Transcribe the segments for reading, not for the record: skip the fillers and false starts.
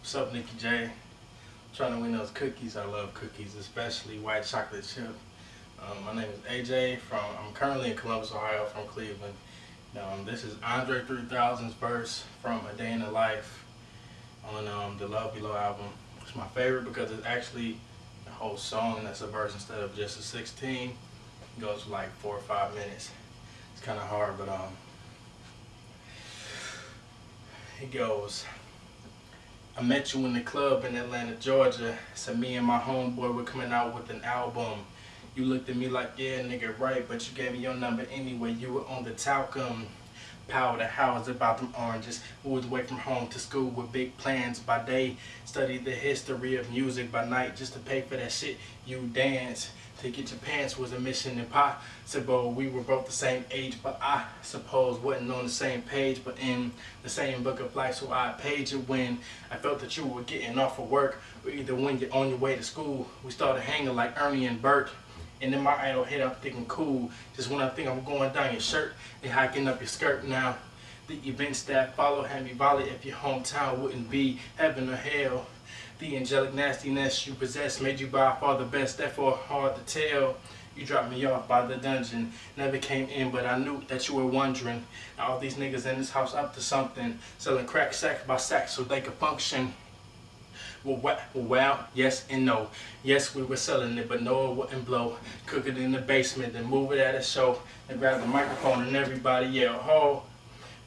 What's up, Nikki J? I'm trying to win those cookies. I love cookies, especially white chocolate chip. My name is AJ. I'm currently in Columbus, Ohio, from Cleveland. This is Andre 3000's verse from A Day in the Life on the Love Below album. It's my favorite because it's actually a whole song that's a verse instead of just a 16. It goes for like 4 or 5 minutes. It's kind of hard, but it goes. I met you in the club in Atlanta, Georgia. Said me and my homeboy were coming out with an album. You looked at me like, yeah, nigga, right, but you gave me your number anyway. You were on the talcum. Powder house about them oranges. Moved away from home to school with big plans by day. Studied the history of music by night just to pay for that shit you dance. To get your pants was a mission impossible. We were both the same age, but I suppose wasn't on the same page, but in the same book of life. So I paid you when I felt that you were getting off of work, or either when you're on your way to school. We started hanging like Ernie and Bert. And then my idol hit, I'm thinking cool. Just when I think I'm going down your shirt and hiking up your skirt. Now, the events that follow had me volley if your hometown wouldn't be heaven or hell. The angelic nastiness you possess made you by far the best, therefore hard to tell. You dropped me off by the dungeon, never came in, but I knew that you were wondering. All these niggas in this house up to something, selling crack sack by sack so they could function. Well, yes and no. Yes, we were selling it, but no, it wouldn't blow. Cook it in the basement, then move it at a show, and grab the microphone and everybody yell, ho.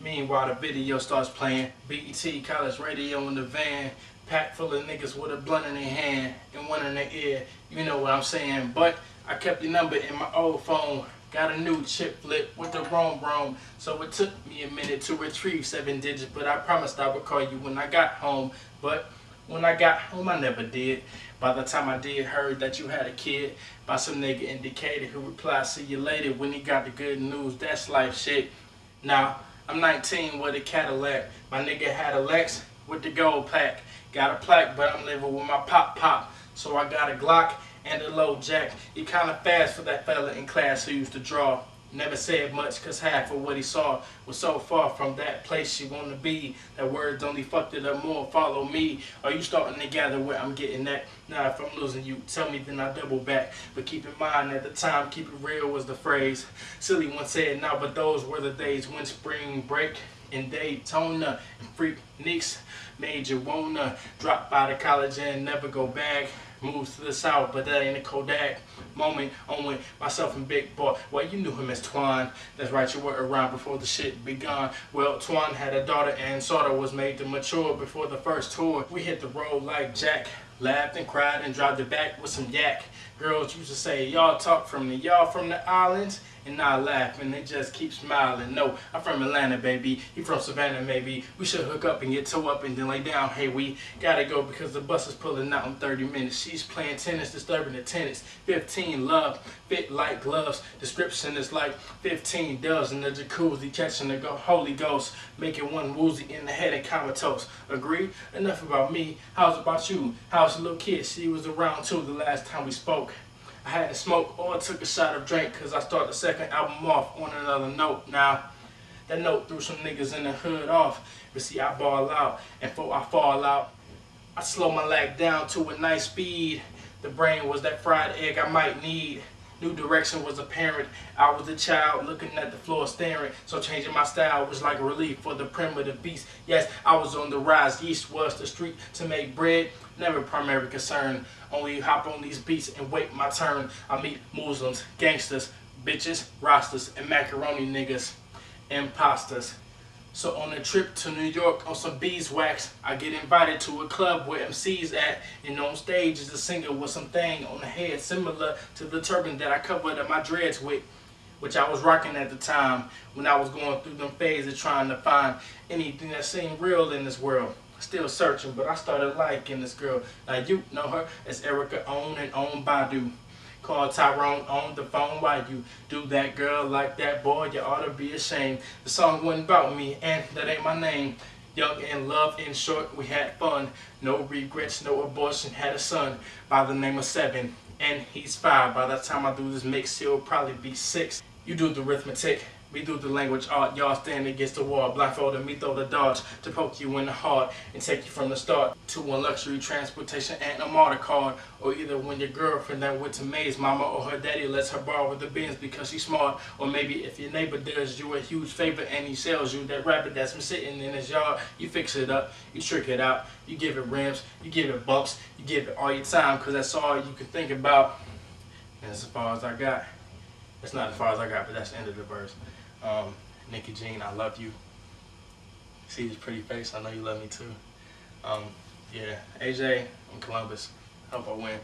Meanwhile, the video starts playing. BET, college radio in the van. Packed full of niggas with a blunt in their hand and one in their ear. You know what I'm saying. But I kept your number in my old phone. Got a new chip flip with the roam. So it took me a minute to retrieve 7 digits. But I promised I would call you when I got home. But when I got home, I never did. By the time I did, heard that you had a kid by some nigga in Decatur who replied, see you later when he got the good news. That's life shit. Now, I'm 19 with a Cadillac. My nigga had a Lex with the gold pack. Got a plaque, but I'm living with my pop. So I got a Glock and a low jack. He kinda fast for that fella in class who used to draw. Never said much cause half of what he saw was so far from that place you wanna be. That words only fucked it up more. Follow me. Are you starting to gather where I'm getting at? Now if I'm losing you, tell me then I double back. But keep in mind at the time, keep it real was the phrase. Silly one said now, but those were the days when spring break in Daytona and freak Nicks made you wanna drop out of college and never go back. Moves to the south, but that ain't a Kodak moment. Only myself and Big Boy. Well, you knew him as Twan. That's right, you were around before the shit begun. Well, Twan had a daughter and sorta was made to mature before the first tour. We hit the road like Jack. Laughed and cried and dropped it back with some yak. Girls used to say, y'all talk from the islands? And I laugh and they just keep smiling. No, I'm from Atlanta, baby. You from Savannah, maybe. We should hook up and get toe up and then lay down. Hey, we gotta go because the bus is pulling out in 30 minutes. She's playing tennis, disturbing the tenants. 15 love, fit like gloves. Description is like 15 doves in the jacuzzi, catching the Holy Ghost, making one woozy in the head and comatose. Agree? Enough about me. How's about you? How's the little kid? She was around too the last time we spoke. I had to smoke or took a shot of drink cause I started the second album off on another note. Now, that note threw some niggas in the hood off. But see, I ball out, and before I fall out, I slow my leg down to a nice speed. The brain was that fried egg I might need. New direction was apparent. I was a child looking at the floor staring. So changing my style was like a relief for the primitive beast. Yes, I was on the rise. Yeast was the street to make bread. Never primary concern. Only hop on these beats and wait my turn. I meet Muslims, gangsters, bitches, rosters, and macaroni niggas, imposters. So on a trip to New York on some beeswax, I get invited to a club where MC's at, and on stage is a singer with some thing on the head similar to the turban that I covered up my dreads with, which I was rocking at the time when I was going through them phases trying to find anything that seemed real in this world. Still searching, but I started liking this girl. Now you know her as Erica On and On Badu. Call Tyrone on the phone. Why you do that, girl, like that, boy? You ought to be ashamed. The song wasn't about me, and that ain't my name. Young in love, in short, we had fun. No regrets, no abortion. Had a son by the name of 7, and he's 5. By the time I do this mix, he'll probably be 6. You do the arithmetic. We do the language art, y'all stand against the wall, blindfolded me throw the darts to poke you in the heart and take you from the start to one luxury transportation and a martyr card. Or either when your girlfriend that went to Maze mama or her daddy lets her borrow the Benz because she's smart. Or maybe if your neighbor does you a huge favor and he sells you that rabbit that's been sitting in his yard, you fix it up, you trick it out, you give it rims, you give it bumps, you give it all your time because that's all you can think about. And that's as far as I got. That's not as far as I got, but that's the end of the verse. Nikki Jean, I love you. See this pretty face, I know you love me too. Yeah, AJ in Columbus, hope I win.